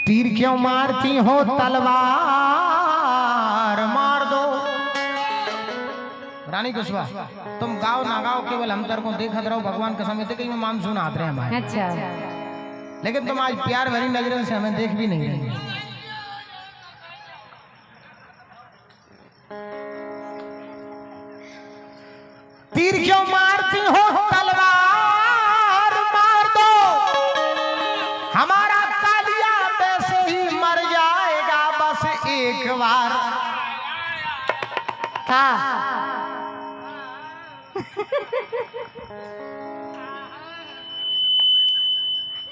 तीर क्यों मारती हो तलवार मार दो। रानी कुशवाहा तुम गाओ ना गाओ, केवल हम तेरे को देखत रहो, भगवान कसम है कहीं मानसून आते रहे हमारे। अच्छा लेकिन तुम आज प्यार भरी नजरों से हमें देख भी नहीं रही। तीर क्यों मारती हो तलवार मार दो, हमारा कालिया वैसे ही मर जाएगा बस एक बार।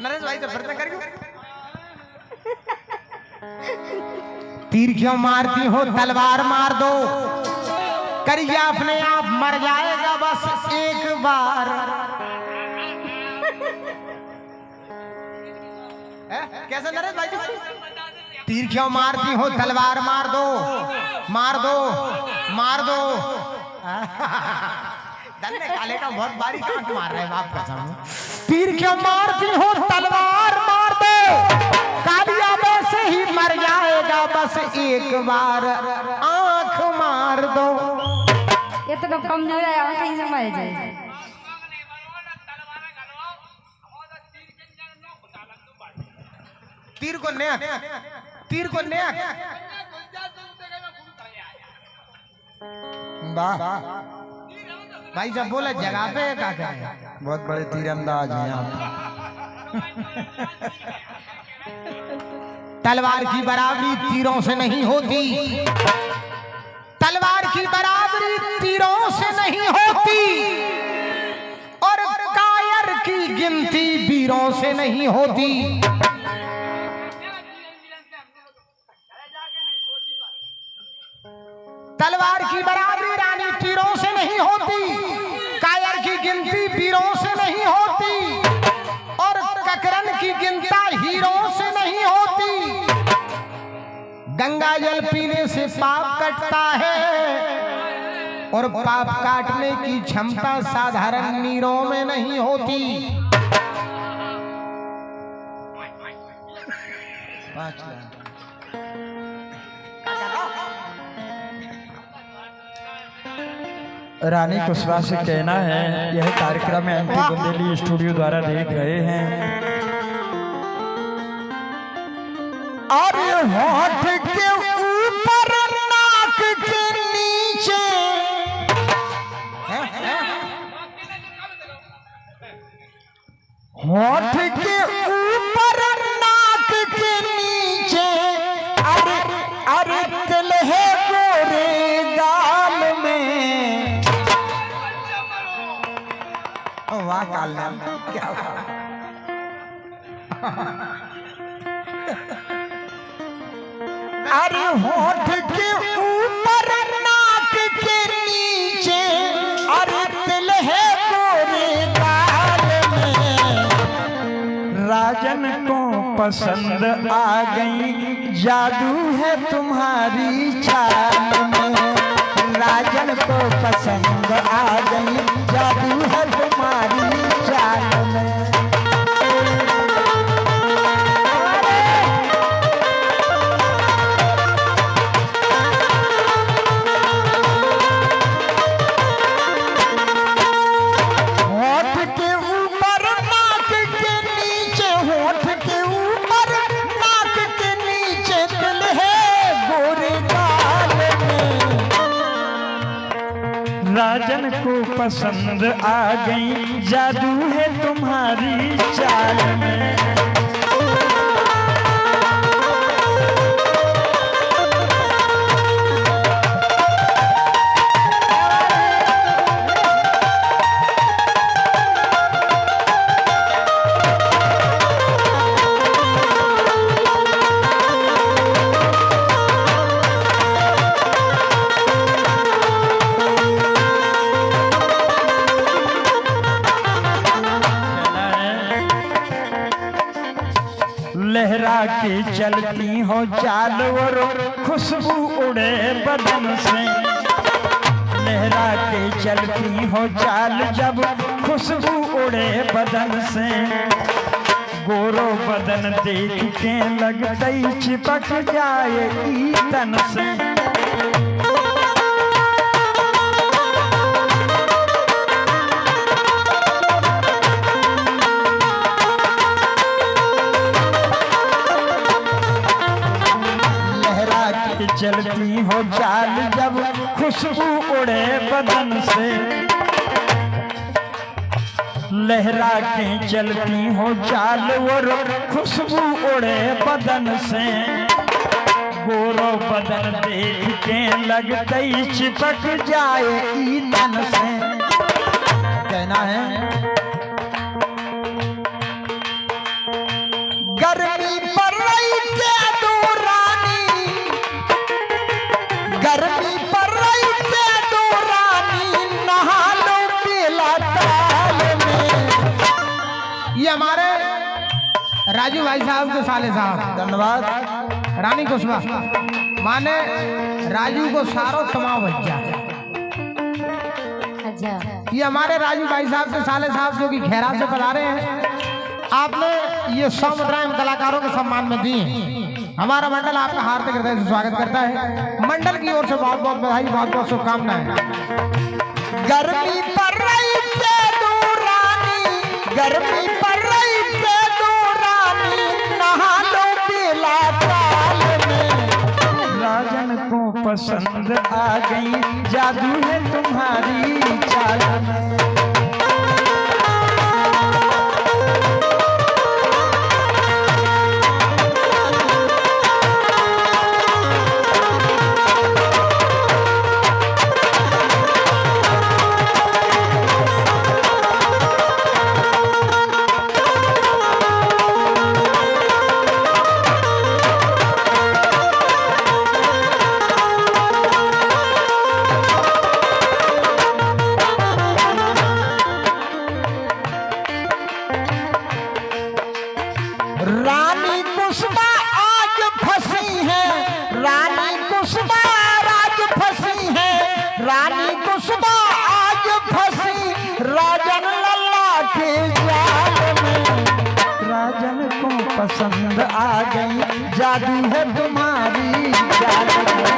नरेश भाई से प्रश्न करियो। तीर क्यों मारती हो तलवार मार दो, करिए अपने आप मर जाएगा बस एक बार। कैसे नरेश भाई? तीर क्यों मारती हो तलवार मार दो, मार दो, मार दो। दल्ले काले का बहुत बारी कांट मार रहे बाप कसम। तीर क्यों मारती हो तलवार मार दो, कालिया वैसे ही मर जाएगा बस एक बार। आंख मार दो। ये तो कमजोर है, कहीं से मारे जाए। तीर को नेक, तीर को नेक। भाई जब बोला जगह पे क्या क्या है? बहुत बड़े तीरंदाज हैं आप। तलवार की बराबरी तीरों से नहीं होती, तलवार की बराबरी तीरों से नहीं होती, और कायर की गिनती वीरों से नहीं होती। तलवार की बराबरी रानी तीरों से नहीं होती, कायर की गिनती वीरों से नहीं होती, और ककरन की गिनता हीरों से नहीं होती। गंगा जल पीने से पाप कटता है, और पाप काटने की क्षमता साधारण नीरों में नहीं होती। रानी कुशवाहा से कहना है, यह कार्यक्रम एमपी बुंदेली स्टूडियो द्वारा देख रहे हैं। और होठ के ऊपर नाक के नीचे, होठ के ऊपर नाक के नीचे, अरे अरे तिल है गोरे गाल में। वाह काला क्या अरे होठ के ऊपर नाक के नीचे, अरे तिल है गोरे गाल में। राजन को पसंद आ गई, जादू है तुम्हारी चाल में। राजन को पसंद आ गई, जादू है तुम्हारी चाल में। राजन को पसंद आ गई, जादू है तुम्हारी चाल में। लहरा के चलती हो चाल और खुशबू उड़े बदन से। लहरा के चलती हो चाल जब खुशबू उड़े बदन से। गोरो बदन देख के लगते ही चिपक जाए ई तन से। चलती हो चाल जब खुशबू उड़े बदन से, लहरा के चलती हो चाल और खुशबू उड़े बदन से। गोरो बदन देख के लगते ही चिपक जाए ई तन से। कहना है गर्मी पर रही के दूरानी, गर्मी पर रही के दूरानी, नहा लो पीला ताल में। ये हमारे राजू भाई साहब के साले साहब, धन्यवाद। रानी कुशवा माने राजू को सारो तमाम बच्चा। अच्छा, ये हमारे राजू भाई साहब के साले साहब जो कि खैरा से पधारे हैं। आपने ये 100 मुद्राएं कलाकारों के सम्मान में दी हैं। हमारा मंडल आपका हार्दिक हृदय से स्वागत करता है। मंडल की ओर से बहुत बहुत बधाई, बहुत बहुत शुभकामनाएं। गर्मी पर रही के दूरानी, गर्मी पर रही के दूरानी, नहा लो पीला ताल में। राजन को पसंद आ गई जादू है तुम्हारी चाल में। रानी कुसुमा आज फंसी है, रानी कुसुमा आज फंसी है, रानी कुसुमा आज फंसी राजन लल्ला के जाल में। राजन को पसंद आ गई जादू है तुम्हारी चाल में।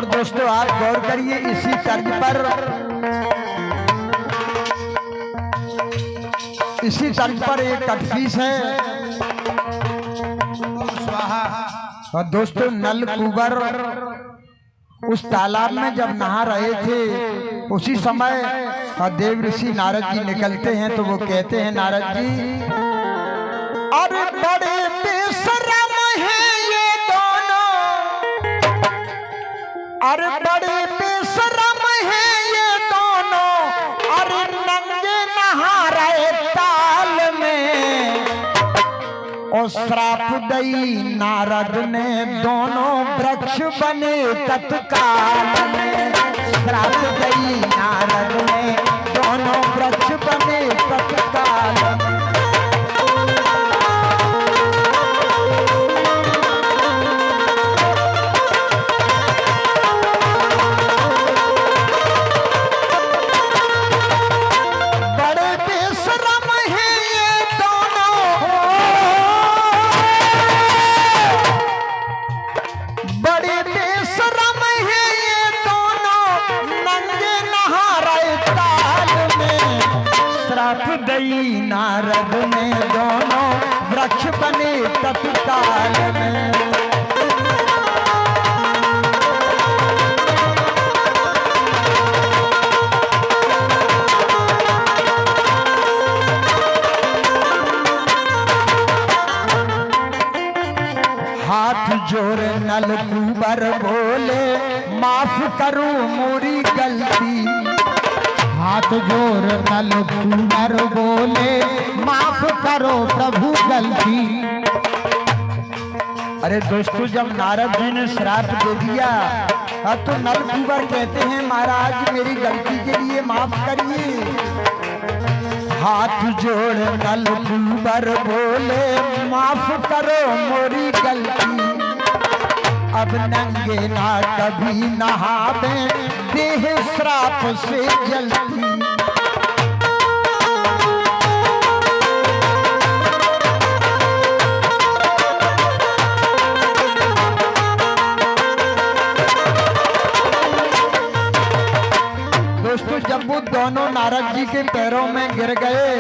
दोस्तों आप गौर करिए, इसी तर्ज पर एक कटफीस है। और दोस्तों नल कुबर उस तालाब में जब नहा रहे थे, उसी समय देव ऋषि नारद जी निकलते हैं तो वो कहते हैं, नारद जी अरे बड़े बेशरम हैं ये दोनों, अरे बड़े बेशरम हैं ये दोनों, अरे नंगे नहा रहे ताल में। और श्राप दई नारद ने दोनों वृक्ष बने तत्काल में। श्राप दई नारद ने दोनों वृक्ष बने तत्काल में। दई नारद ने दोनों वृक्ष बने तत्काल में। हाथ जोड़ नल कुबर बोले, माफ करो मोरी गलती। हाथ जोड़ नल कुंवर बोले माफ करो प्रभु गलती। अरे दोस्तों, जब नारद जी ने श्राप दे दिया तो नल कुंवर कहते हैं महाराज मेरी गलती के लिए माफ करिए। हाथ जोड़ नल कुंवर बोले माफ करो मोरी गलती। अब नंगे ना कभी नहावे देह श्राप से जलती। दोस्तों, जब वो दोनों नारद जी के पैरों में गिर गए,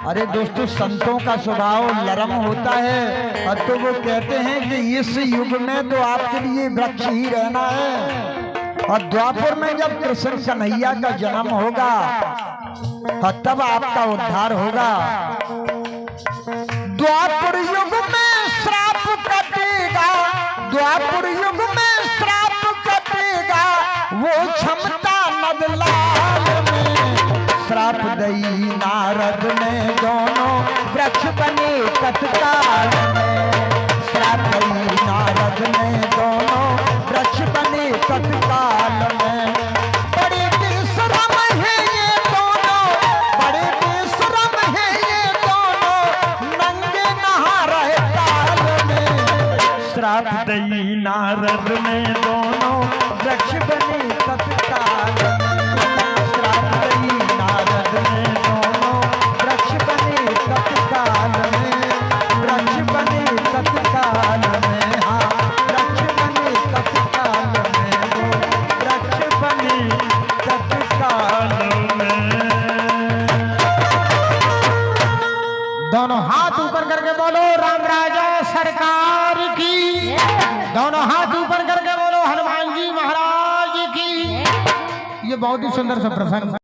अरे दोस्तों संतों का स्वभाव नरम होता है और तो वो कहते हैं कि इस युग में तो आपके लिए वृक्ष ही रहना है और द्वापर में जब कृष्ण कन्हैया का जन्म होगा तब आपका उद्धार होगा। द्वापर युग में श्राप कटेगा, द्वापर युग में श्राप कटेगा, वो क्षमता नदलाल में श्राप दई नारद ने दोनों वृक्ष बने तत्काल में। श्राप दई नारद ने दोनों वृक्ष बने तत्काल में। बड़े बेशरम है ये दोनों, बड़े बेशरम है ये दोनों, नंगे नहा रहे ताल में। श्राप दई नारद ने दोनों वृक्ष बने तत्काल में। श्राप दई नारद ने दोनों वृक्ष बने तत्काल में। वृक्ष बने तत्काल में, हाँ वृक्ष बने तत्काल में, वो वृक्ष बने तत्काल में। दोनों हाथ ऊपर करके बोलो राम राजा सरकार की। दोनों हाथ ऊपर करके बोलो हनुमान जी महाराज की। ये बहुत ही सुंदर सा प्रसंग।